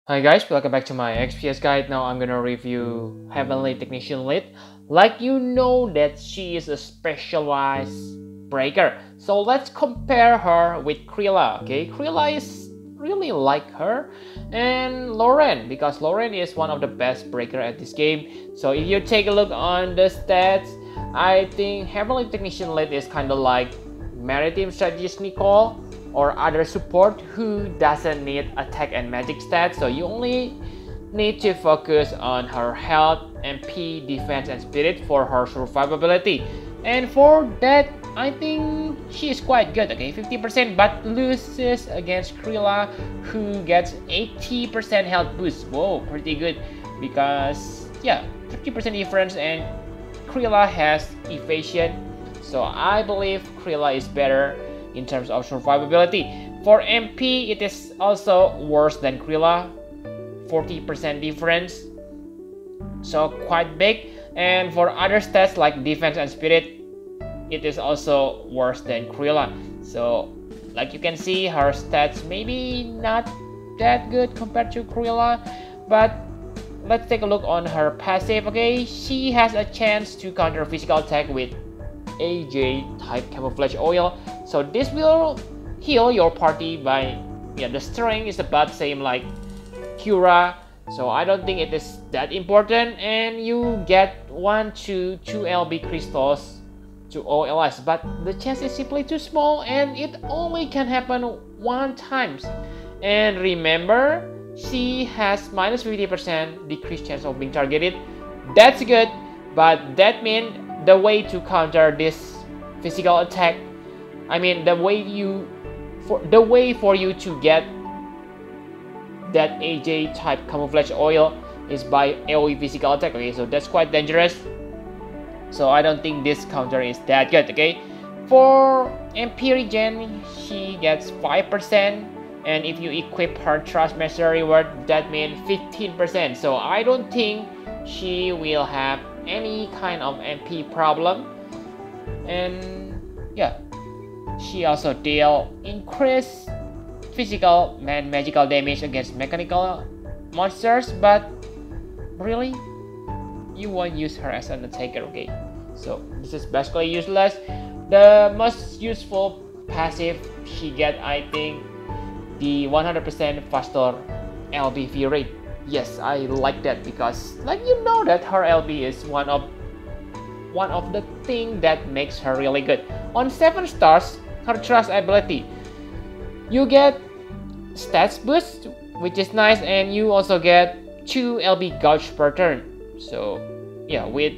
Hi guys, welcome back to my XPS guide. Now I'm gonna review Heavenly Technician Lead. Like you know that she is a specialized breaker. So let's compare her with Cryla. Okay, Cryla is really like her, and Lauren, because Lauren is one of the best breaker at this game. So if you take a look on the stats, I think Heavenly Technician Lead is kind of like Maritime Strategist Nicole or other support who doesn't need attack and magic stats, so you only need to focus on her health, MP, defense, and spirit for her survivability. And for that, I think she is quite good, okay, 50%, but loses against Cryla, who gets 80% health boost. Whoa, pretty good, because yeah, 50% difference, and Cryla has evasion, so I believe Cryla is better in terms of survivability. For MP, it is also worse than Cryla, 40% difference, so quite big. And for other stats like defense and spirit, it is also worse than Cryla. So like you can see, her stats maybe not that good compared to Cryla, but let's take a look on her passive. Okay, she has a chance to counter physical attack with AJ type camouflage oil, so this will heal your party by, yeah, the strength is about same like Cura, so I don't think it is that important. And you get 1 to 2 LB crystals to OLS, but the chance is simply too small, and it only can happen 1 times. And remember, she has minus 50% decreased chance of being targeted. That's good, but that means the way to counter this physical attack, I mean the way for you to get that AJ type camouflage oil is by AoE physical attack. Okay, so that's quite dangerous, so I don't think this counter is that good. Okay, for MP regen, she gets 5%, and if you equip her Trust Master reward, that means 15%, so I don't think she will have any kind of MP problem. And yeah, she also deal increased physical and magical damage against mechanical monsters, but really you won't use her as an attacker. Okay, so this is basically useless. The most useful passive she get, I think, the 100% faster LBV rate. Yes, I like that, because like you know that her LB is one of the thing that makes her really good. On 7 stars, her trust ability, you get stats boost, which is nice, and you also get 2 LB gouge per turn. So yeah, with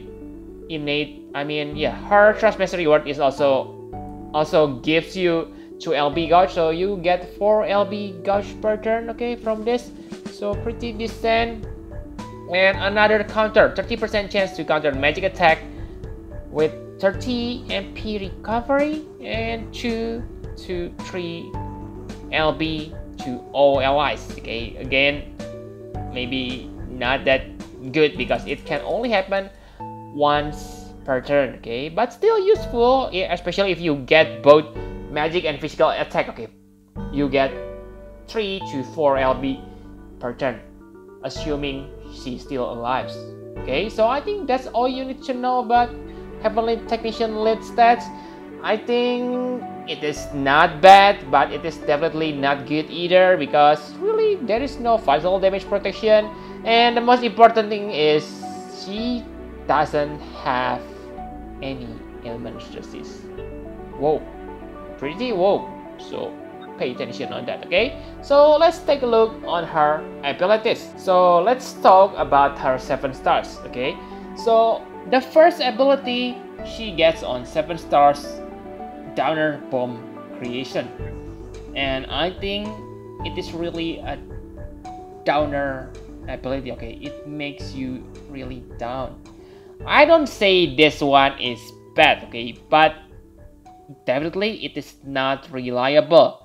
innate, I mean, yeah, her trust master reward is also gives you 2 LB gouge, so you get 4 LB gouge per turn, okay, from this. So pretty decent. And another counter, 30% chance to counter magic attack with 30 MP recovery and 2 to 3 LB to OLIs. Okay, again, maybe not that good because it can only happen once per turn. Okay, but still useful, especially if you get both magic and physical attack. Okay, you get 3 to 4 LB per turn, assuming she's still alive. Okay, so I think that's all you need to know about Heavenly Technician Lead stats. I think it is not bad, but it is definitely not good either, because really there is no vital damage protection, and the most important thing is she doesn't have any element resist. Whoa, pretty whoa. So pay attention on that. Okay, so let's take a look on her abilities. So let's talk about her 7 stars. Okay, so the first ability she gets on 7 stars, Downer Bomb Creation, and I think it is really a downer ability. Okay, it makes you really down. I don't say this one is bad, okay, but definitely it is not reliable.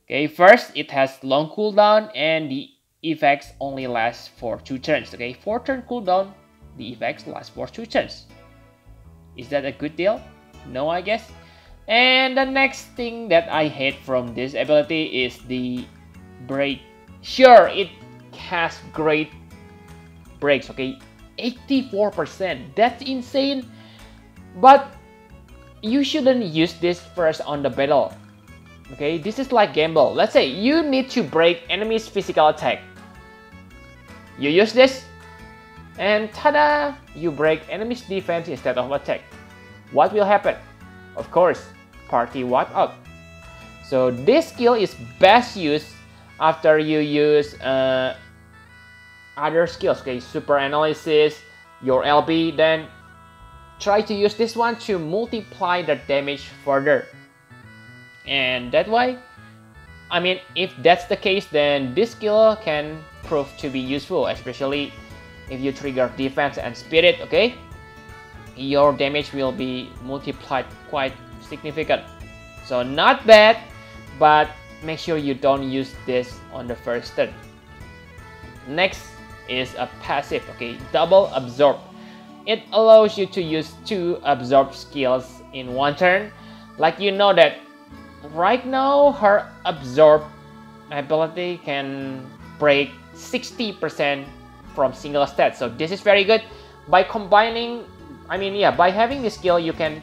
Okay, first, it has long cooldown, and the effects only last for 2 turns. Okay, 4 turn cooldown, the effects last for 2 turns. Is that a good deal? No, I guess. And the next thing that I hate from this ability is the break. Sure, it has great breaks, okay? 84%, that's insane. But you shouldn't use this first on the battle, okay? This is like gamble. Let's say you need to break enemy's physical attack. You use this, and tada! You break enemy's defense instead of attack. What will happen? Of course, party wipe out. So this skill is best used after you use other skills, okay? Super analysis, your LB, then try to use this one to multiply the damage further. And that way, I mean, if that's the case, then this skill can prove to be useful, especially if you trigger defense and spirit, okay? Your damage will be multiplied quite significant. So not bad, but make sure you don't use this on the first turn. Next is a passive, okay? Double absorb. It allows you to use 2 absorb skills in one turn. Like you know that right now her absorb ability can break 60% from single stat. So this is very good. By combining, I mean, yeah, by having this skill, you can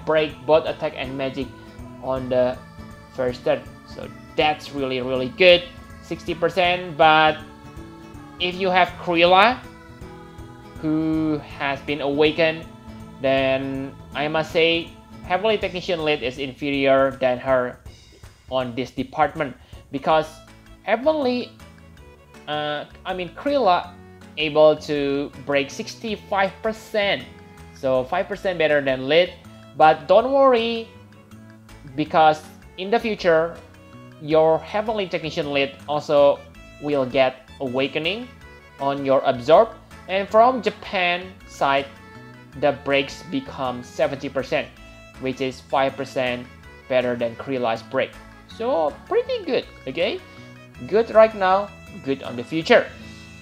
break both attack and magic on the first turn. So that's really, really good. 60%. But if you have Cryla, who has been awakened, then I must say Heavenly Technician Lead is inferior than her on this department, because Heavenly, Cryla able to break 65%, so 5% better than Lead. But don't worry, because in the future your Heavenly Technician Lead also will get awakening on your absorb, and from Japan side the breaks become 70%, which is 5% better than Cryla's break. So pretty good, okay? Good right now, good on the future.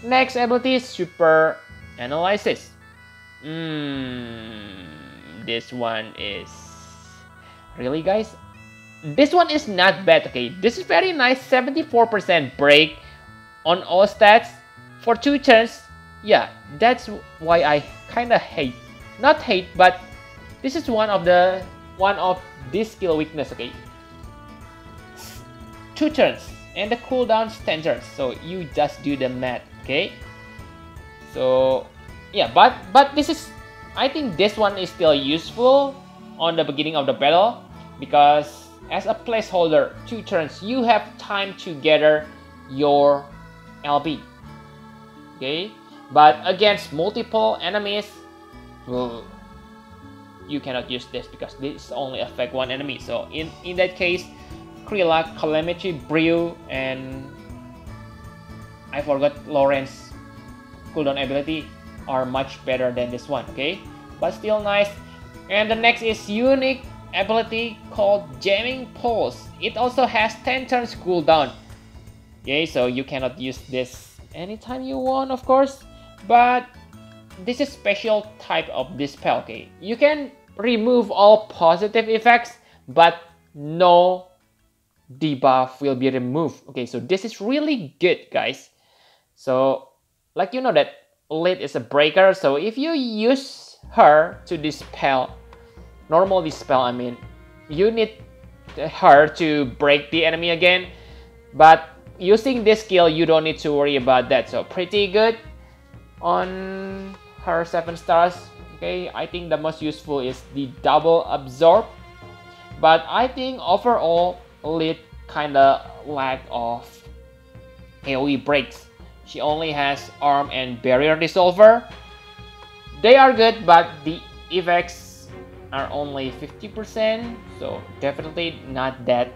Next ability is Super Analysis. This one is really, guys, this one is not bad, okay? This is very nice. 74% break on all stats for 2 turns. Yeah, that's why I kind of not hate, but this is one of this skill weakness, okay? 2 turns and the cooldown 10 turns, so you just do the math, okay? So yeah, but this is, I think this one is still useful on the beginning of the battle, because as a placeholder, 2 turns, you have time to gather your LB, okay? But against multiple enemies, well, you cannot use this because this only affect one enemy. So in that case, Cryla, Calamity Brew, and I forgot Lawrence cooldown ability are much better than this one, okay? But still nice. And the next is unique ability called Jamming Pulse. It also has 10 turns cooldown. Okay, so you cannot use this anytime you want, of course, but this is special type of this spell, okay? You can remove all positive effects, but no debuff will be removed. Okay, so this is really good, guys. So like you know that Lead is a breaker, so if you use her to dispel, normal dispel, I mean, you need her to break the enemy again, but using this skill you don't need to worry about that. So pretty good on her 7 stars. Okay, I think the most useful is the double absorb, but I think overall Lead kinda lack of AoE breaks. She only has arm and barrier dissolver. They are good, but the effects are only 50%, so definitely not that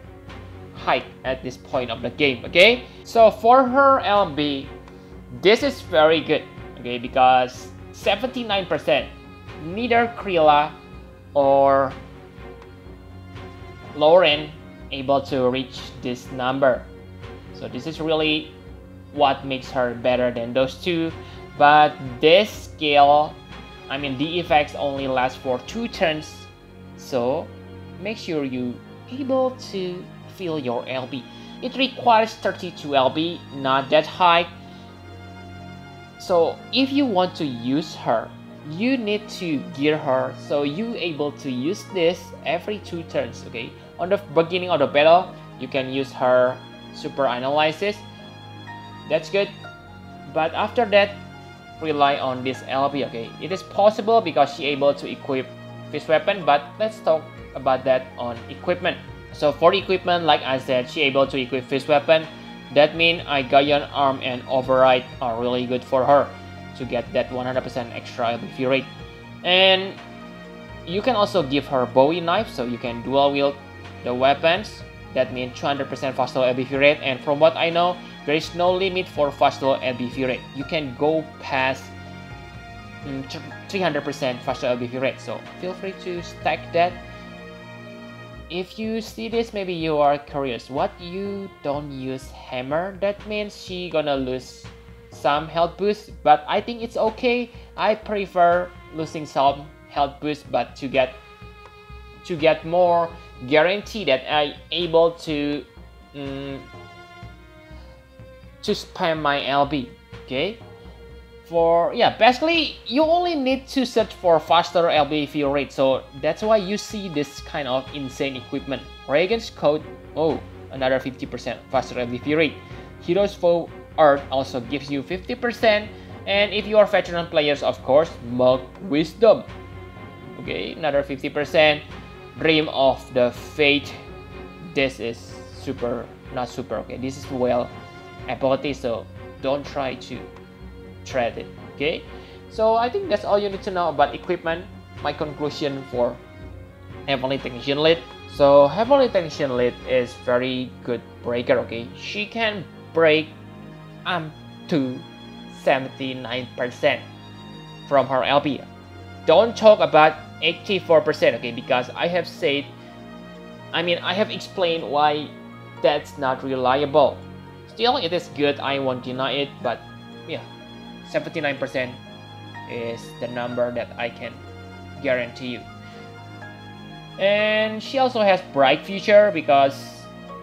high at this point of the game, okay? So for her LB, this is very good, okay, because 79%, neither Cryla or Lauren able to reach this number. So this is really what makes her better than those two. But this skill, I mean, the effects only last for 2 turns, so make sure you able to fill your LB. it requires 32 LB, not that high. So if you want to use her, you need to gear her so you able to use this every 2 turns. Okay, on the beginning of the battle, you can use her super analysis. That's good, but after that, rely on this LB. Okay, it is possible because she able to equip fish weapon, but let's talk about that on equipment. So for equipment, like I said, she able to equip fish weapon. That means Guardian Arm and Override are really good for her to get that 100% extra LBV rate. And you can also give her Bowie knife, so you can dual wield the weapons. That means 200% faster LBV rate. And from what I know, there is no limit for faster LBV rate. You can go past 300% faster LBV rate. So feel free to stack that. If you see this, maybe you are curious, what you don't use hammer? That means she gonna lose some health boost, but I think it's okay. I prefer losing some health boost, but to get more guarantee that I able to spam my LB. Okay, basically you only need to search for faster LBV rate, so that's why you see this kind of insane equipment. Reagan's Code, another 50% faster LBV rate. Heroes for Earth also gives you 50%, and if you are veteran players, of course, Monk Wisdom. Okay, another 50%. Dream of the Fate. This is not super. Okay, this is well ability, so don't try to trade it. Okay, so I think that's all you need to know about equipment. My conclusion for Heavenly Technician Lead. So Heavenly Technician Lead is very good breaker. Okay, she can break up to 79% from her LB. Don't talk about 84%. Okay, because I have explained why that's not reliable. Still, it is good, I won't deny it, but yeah, 79% is the number that I can guarantee you. And she also has bright future because,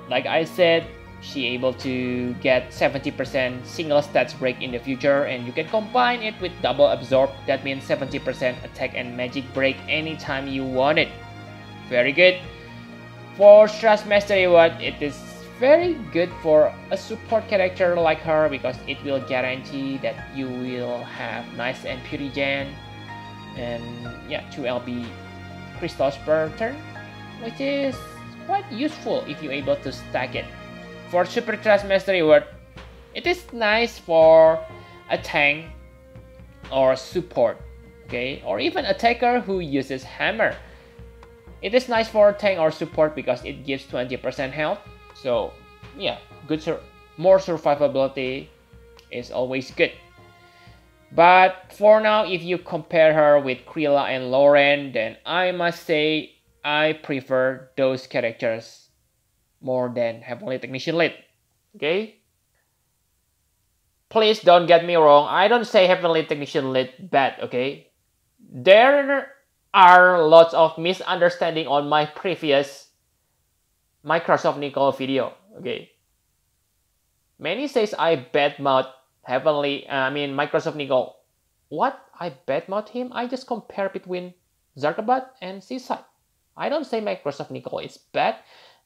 like I said, she able to get 70% single stats break in the future, and you can combine it with double absorb. That means 70% attack and magic break anytime you want it. Very good. For Stress Mastery Word, it is very good for a support character like her because it will guarantee that you will have nice and Purigen and 2 LB crystals per turn, which is quite useful if you're able to stack it. For Super Trust Mastery Word, it is nice for a tank or support, okay, or even attacker who uses hammer. It is nice for tank or support because it gives 20% health. So yeah, more survivability is always good. But for now, if you compare her with Cryla and Lauren, then I must say I prefer those characters more than Heavenly Technician Lead. Okay? Please don't get me wrong, I don't say Heavenly Technician Lead bad, okay? There are lots of misunderstanding on my previous Microsoft Nicole video, okay? Many says I badmouth Microsoft Nicole. What? I badmouth him? I just compare between Zarkabat and Seaside. I don't say Microsoft Nicole is bad.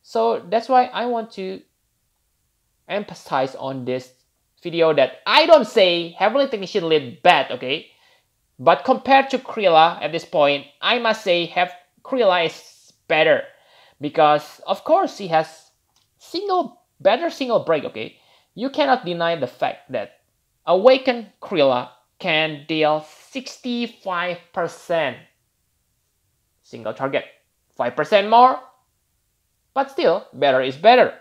So that's why I want to emphasize on this video that I don't say Heavenly Technician Lead bad, okay? But compared to Cryla at this point, I must say Cryla is better. Because of course she has better single break, okay? You cannot deny the fact that Awakened Cryla can deal 65% single target. 5% more, but still, better is better.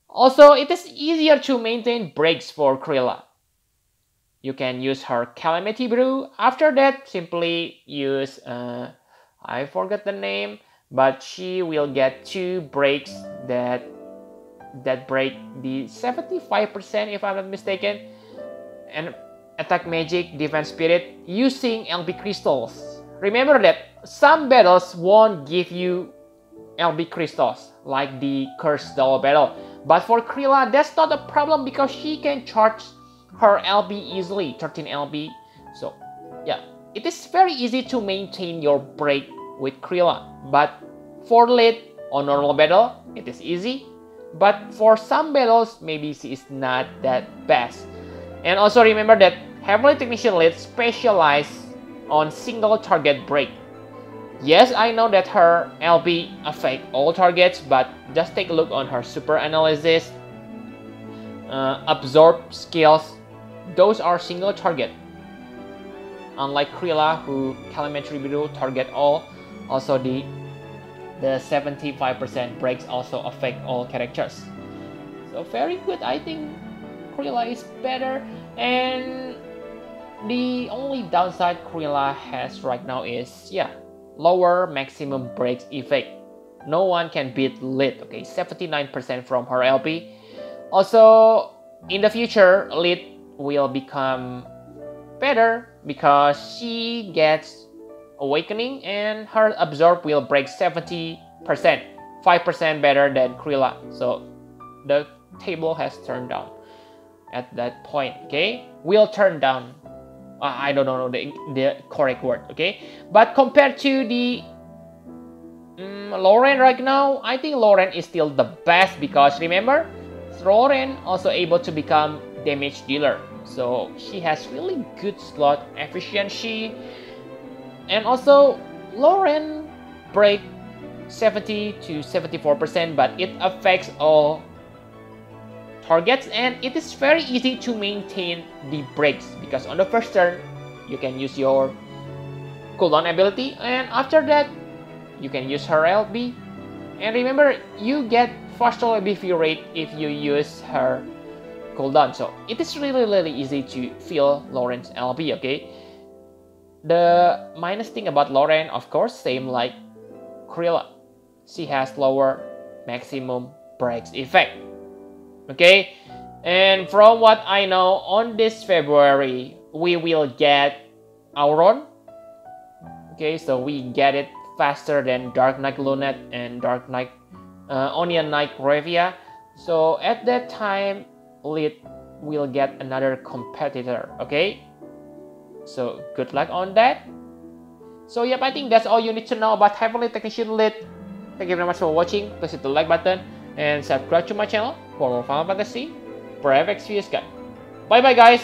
Also, it is easier to maintain breaks for Cryla. You can use her Calamity Brew. After that, simply use, I forgot the name, but she will get 2 breaks that break the 75% if I'm not mistaken, and attack magic, defense spirit using LB crystals. Remember that some battles won't give you LB crystals like the Cursed Doll battle, But for Cryla, that's not a problem because she can charge her LB easily, 13 LB. So yeah, it is very easy to maintain your break with Cryla. But for late on normal battle, it is easy. But for some battles, maybe she is not that best. And also remember that Heavenly Technician Lead specialize on single target break. Yes, I know that her LB affect all targets, but just take a look on her super analysis, absorb skills. Those are single target. Unlike Cryla, who Telemetry Bureau target all. Also the 75% breaks also affect all characters. So very good. I think Cryla is better, and the only downside Cryla has right now is lower maximum breaks effect. No one can beat Lit. Okay, 79% from her LP. Also, in the future, Lit will become better because she gets Awakening and her Absorb will break 70%, 5% better than Cryla. So the table has turned down at that point. Okay, will turn down. I don't know the correct word. Okay, but compared to the Lauren right now, I think Lauren is still the best because remember, Lauren also able to become damage dealer. So she has really good slot efficiency. And also, Lauren break 70 to 74%, but it affects all targets, and it is very easy to maintain the breaks because on the first turn, you can use your cooldown ability, and after that, you can use her LB. And remember, you get faster LB rate if you use her cooldown. So it is really easy to feel Lauren's LB, okay? The minus thing about Lauren, of course, same like Cryla. She has lower maximum breaks effect. Okay? And from what I know, on this February, we will get Auron. Okay, so we get it faster than Dark Knight Lunet and Dark Knight Onion Knight Revia. So at that time, Lit will get another competitor. Okay? So good luck on that. So yep, I think that's all you need to know about Heavenly Technician Lit. Thank you very much for watching. Please hit the like button and subscribe to my channel for more Final Fantasy Brave Exvius guide. Bye bye guys.